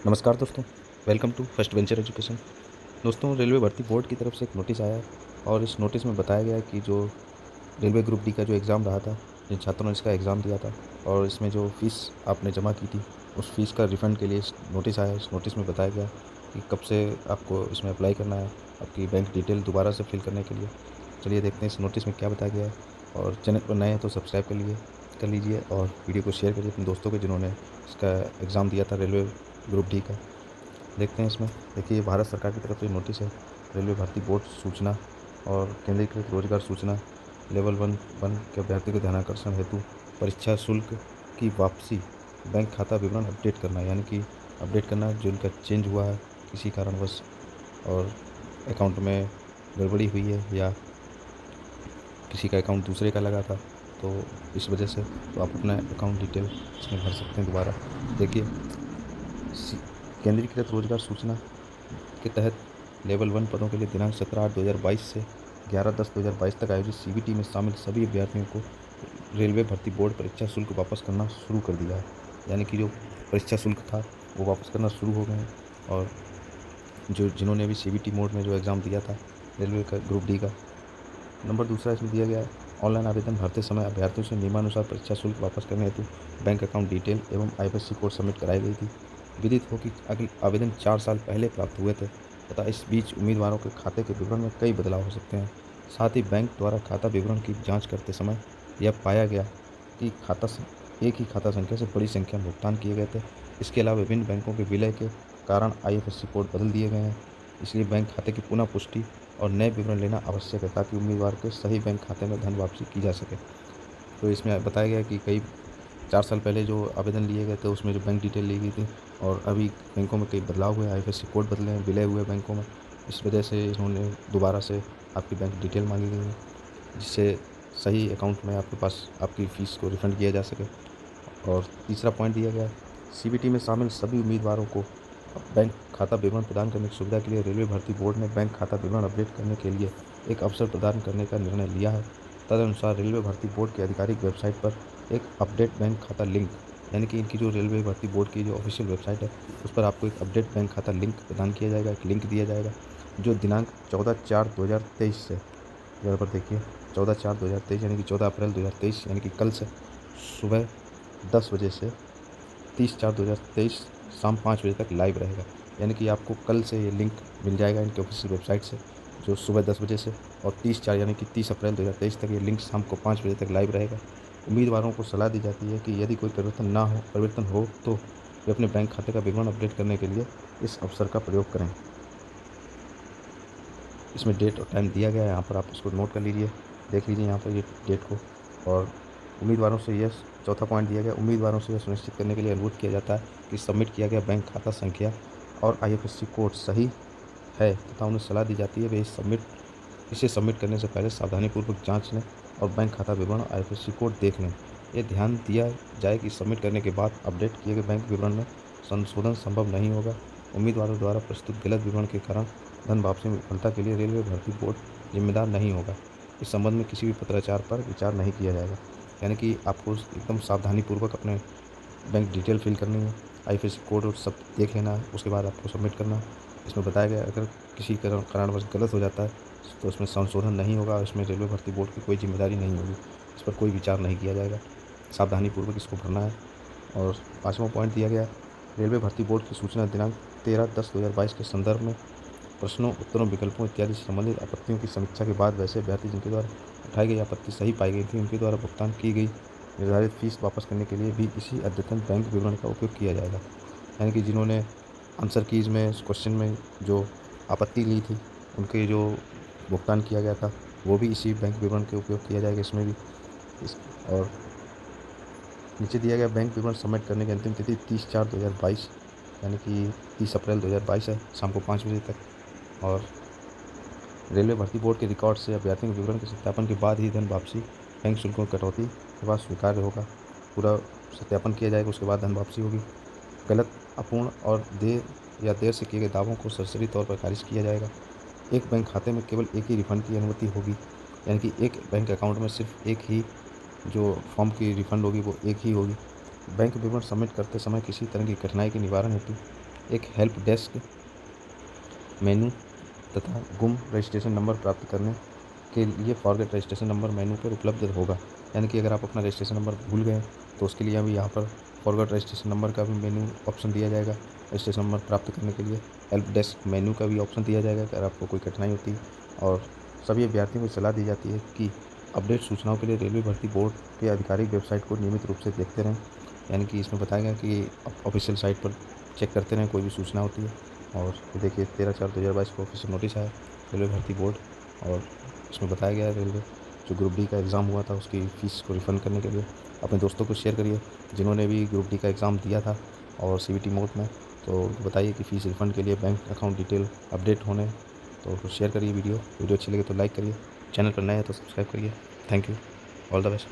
नमस्कार दोस्तों, welcome to first venture education. दोस्तों, रेलवे भर्ती बोर्ड की तरफ से एक नोटिस आया है और इस नोटिस में बताया गया है कि जो रेलवे ग्रुप डी का जो एग्ज़ाम रहा था, जिन छात्रों ने इसका एग्ज़ाम दिया था और इसमें जो फ़ीस आपने जमा की थी, उस फ़ीस का रिफ़ंड के लिए इस नोटिस आया है। इस नोटिस में बताया गया है कि कब से आपको इसमें अप्लाई करना है, आपकी बैंक डिटेल दोबारा से फिल करने के लिए। चलिए देखते हैं इस नोटिस में क्या बताया गया है। और चैनल पर नए हैं तो सब्सक्राइब कर लीजिए और वीडियो को शेयर करिए अपने दोस्तों को जिन्होंने इसका एग्ज़ाम दिया था रेलवे ग्रुप डी का। देखते हैं इसमें। देखिए, ये भारत सरकार की तरफ से नोटिस है। रेलवे भर्ती बोर्ड सूचना और केंद्रीकृत रोजगार सूचना लेवल वन के अभ्यर्थी को ध्यानाकर्षण हेतु परीक्षा शुल्क की वापसी, बैंक खाता विवरण अपडेट करना, यानी कि अपडेट करना जो इनका चेंज हुआ है किसी कारणवश और अकाउंट में गड़बड़ी हुई है या किसी का अकाउंट दूसरे का लगा था, तो इस वजह से तो आप अपना अकाउंट डिटेल इसमें भर सकते हैं दोबारा। देखिए, सी- केंद्रीकृत रोजगार सूचना के तहत लेवल वन पदों के लिए दिनांक 17/8/2022 से 11/10/2022 तक आयोजित सीबीटी में शामिल सभी अभ्यर्थियों को रेलवे भर्ती बोर्ड परीक्षा शुल्क वापस करना शुरू कर दिया है। यानी कि जो परीक्षा शुल्क था वो वापस करना शुरू हो गए हैं। और जो जिन्होंने भी सीबीटी मोड में जो एग्ज़ाम दिया था रेलवे का ग्रुप डी का, नंबर दूसरा इसमें दिया गया है। ऑनलाइन आवेदन भरते समय अभ्यर्थियों से नियमानुसार परीक्षा शुल्क वापस करने हेतु बैंक अकाउंट डिटेल एवं आईएफएससी कोड सबमिट कराई गई थी। विदित हो कि अगले आवेदन 4 साल पहले प्राप्त हुए थे तथा इस बीच उम्मीदवारों के खाते के विवरण में कई बदलाव हो सकते हैं। साथ ही बैंक द्वारा खाता विवरण की जांच करते समय यह पाया गया कि एक ही खाता संख्या से बड़ी संख्या में भुगतान किए गए थे। इसके अलावा विभिन्न बैंकों के विलय के कारण आईएफएससी कोड बदल दिए गए हैं। इसलिए बैंक खाते की पुनः पुष्टि और नए विवरण लेना आवश्यक है ताकि उम्मीदवार के सही बैंक खाते में धन वापसी की जा सके। तो इसमें बताया गया है कि कई 4 साल पहले जो आवेदन लिए गए थे उसमें जो बैंक डिटेल ली गई थी और अभी बैंकों में कई बदलाव हुए हैं, आईएफएससी कोड बदले हैं, विलय हुए बैंकों में। इस वजह से इन्होंने दोबारा से आपकी बैंक डिटेल मांगी गई है, जिससे सही अकाउंट में आपके पास आपकी फ़ीस को रिफ़ंड किया जा सके। और तीसरा पॉइंट दिया गया है, सीबीटी में शामिल सभी उम्मीदवारों को बैंक खाता विवरण प्रदान करने की सुविधा के लिए रेलवे भर्ती बोर्ड ने बैंक खाता विवरण अपडेट करने के लिए एक अवसर प्रदान करने का निर्णय लिया है। तदनुसार रेलवे भर्ती बोर्ड की आधिकारिक वेबसाइट पर एक अपडेट बैंक खाता लिंक, यानी कि इनकी जो रेलवे भर्ती बोर्ड की जो ऑफिशियल वेबसाइट है उस पर आपको एक अपडेट बैंक खाता लिंक प्रदान किया जाएगा, एक लिंक दिया जाएगा जो दिनांक 14/4/2023 से, यहाँ पर देखिए 14/4/2023 यानी कि 14 अप्रैल 2023 यानी कि कल से सुबह 10 बजे से 30/4/2023 शाम 5 बजे तक लाइव रहेगा। यानी कि आपको कल से ये लिंक मिल जाएगा इनकी ऑफिशियल वेबसाइट से, जो सुबह 10 बजे से, और 30/4 यानी कि 30 अप्रैल 2023 तक ये लिंक शाम को 5 बजे तक लाइव रहेगा। उम्मीदवारों को सलाह दी जाती है कि यदि कोई परिवर्तन हो तो वे अपने बैंक खाते का विवरण अपडेट करने के लिए इस अवसर का प्रयोग करें। इसमें डेट और टाइम दिया गया है, यहाँ पर आप इसको नोट कर लीजिए, देख लीजिए यहाँ पर ये डेट को। और उम्मीदवारों से यह चौथा पॉइंट दिया गया, उम्मीदवारों से यह सुनिश्चित करने के लिए अनुरोध किया जाता है कि सबमिट किया गया बैंक खाता संख्या और आईएफएससी कोड सही है तथा उन्हें सलाह दी जाती है वे इसे सबमिट करने से पहले सावधानीपूर्वक जांच लें और बैंक खाता विवरण और आईएफएससी कोड देख लें। यह ध्यान दिया जाए कि सबमिट करने के बाद अपडेट किए गए बैंक विवरण में संशोधन संभव नहीं होगा। उम्मीदवारों द्वारा प्रस्तुत गलत विवरण के कारण धन वापसी में विफलता के लिए रेलवे भर्ती बोर्ड जिम्मेदार नहीं होगा। इस संबंध में किसी भी पत्राचार पर विचार नहीं किया जाएगा। यानी कि आपको एकदम सावधानीपूर्वक अपने बैंक डिटेल फिल करनी है, आईएफएससी कोड और सब देख लेना है, उसके बाद आपको सबमिट करना है। इसमें बताया गया है अगर किसी कारणवश गलत हो जाता है तो उसमें संशोधन नहीं होगा, इसमें रेलवे भर्ती बोर्ड की कोई जिम्मेदारी नहीं होगी, इस पर कोई विचार नहीं किया जाएगा। सावधानीपूर्वक इसको भरना है। और पाँचवां पॉइंट दिया गया है, रेलवे भर्ती बोर्ड की सूचना दिनांक 13/10/2022 के संदर्भ में प्रश्नों, उत्तरों, विकल्पों इत्यादि से संबंधित आपत्तियों की समीक्षा के बाद वैसे अभ्यर्थी जिनके द्वारा उठाई गई आपत्ति सही पाई गई थी उनके द्वारा भुगतान की गई निर्धारित फीस वापस करने के लिए भी इसी अद्यतन बैंक विवरण का उपयोग किया जाएगा। यानी कि जिन्होंने आंसर कीज में इस क्वेश्चन में जो आपत्ति ली थी उनके जो भुगतान किया गया था वो भी इसी बैंक विवरण के उपयोग किया जाएगा इसमें भी। इस और नीचे दिया गया बैंक विवरण सबमिट करने की अंतिम तिथि 30/4/2022 यानी कि 30 अप्रैल 2022 है, शाम को 5 बजे तक। और रेलवे भर्ती बोर्ड के रिकॉर्ड से अभ्यर्थियों के विवरण के सत्यापन के बाद ही धन वापसी बैंक शुल्कों की कटौती के बाद स्वीकार्य होगा। पूरा सत्यापन किया जाएगा, उसके बाद धन वापसी होगी। गलत, अपूर्ण और देर से किए गए दावों को सरसरी तौर पर खारिज किया जाएगा। एक बैंक खाते में केवल एक ही रिफंड की अनुमति होगी, यानी कि एक बैंक अकाउंट में सिर्फ एक ही जो फॉर्म की रिफंड होगी वो एक ही होगी। बैंक विवरण सबमिट करते समय किसी तरह की कठिनाई के निवारण हेतु एक हेल्प डेस्क मेनू तथा गुम रजिस्ट्रेशन नंबर प्राप्त करने के लिए फॉरगेट रजिस्ट्रेशन नंबर मेनू पर उपलब्ध होगा। यानी कि अगर आप अपना रजिस्ट्रेशन नंबर भूल गए तो उसके लिए अभी यहाँ पर फॉरगेट रजिस्ट्रेशन नंबर का भी मेनू ऑप्शन दिया जाएगा। रजिस्ट्रेशन नंबर प्राप्त करने के लिए हेल्प डेस्क मेनू का भी ऑप्शन दिया जाएगा अगर आपको कोई कठिनाई होती है। और सभी अभ्यर्थियों को सलाह दी जाती है कि अपडेट सूचनाओं के लिए रेलवे भर्ती बोर्ड के आधिकारिक वेबसाइट को नियमित रूप से देखते रहें। यानी कि इसमें बताया गया कि ऑफिशियल साइट पर चेक करते रहें कोई भी सूचना होती है। और ये देखिए 13/4/2022 को ऑफिशियल नोटिस आया रेलवे भर्ती बोर्ड, और इसमें बताया गया है रेलवे जो ग्रुप डी का एग्ज़ाम हुआ था उसकी फ़ीस को रिफ़ंड करने के लिए। अपने दोस्तों को शेयर करिए जिन्होंने भी ग्रुप डी का एग्ज़ाम दिया था और सीवीटी मोड में, तो उनको बताइए कि फ़ीस रिफ़ंड के लिए बैंक अकाउंट डिटेल अपडेट होने, तो उनको शेयर करिए वीडियो अच्छी लगे तो लाइक करिए, चैनल पर नए हैं तो सब्सक्राइब करिए। Thank you, all the best.